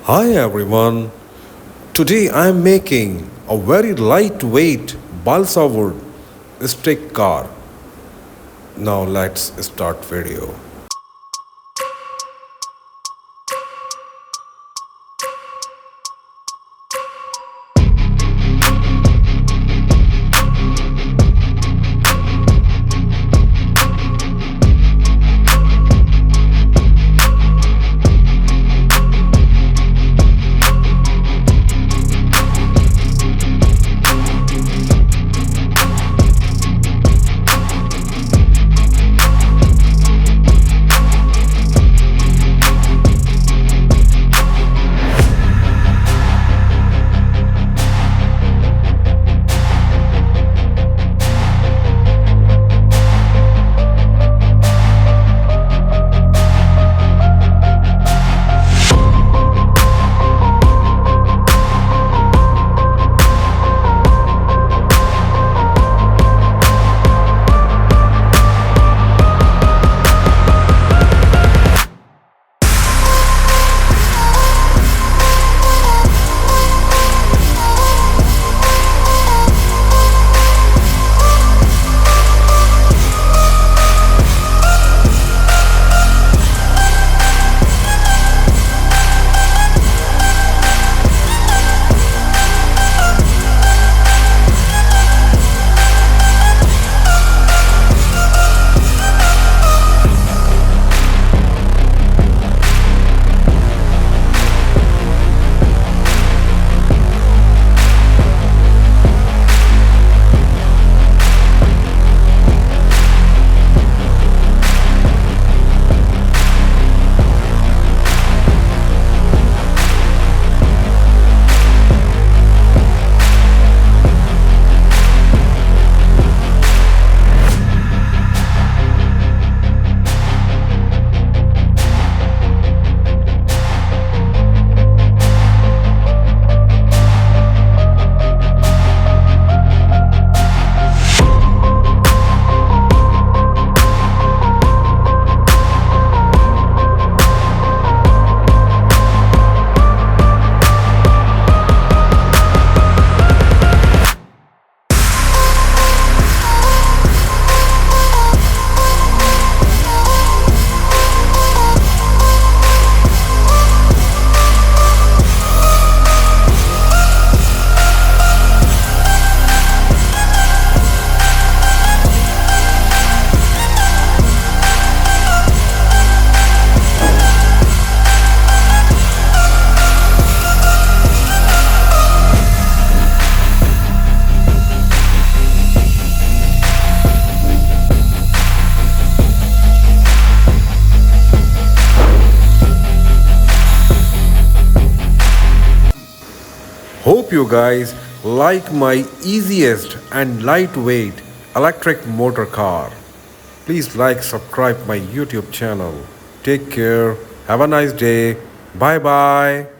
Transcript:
Hi everyone. Today I am making a very lightweight balsa wood stick car. Now let's start video. Hope you guys like my easiest and lightweight electric motor car. Please like, subscribe my YouTube channel. Take care. Have a nice day. Bye bye.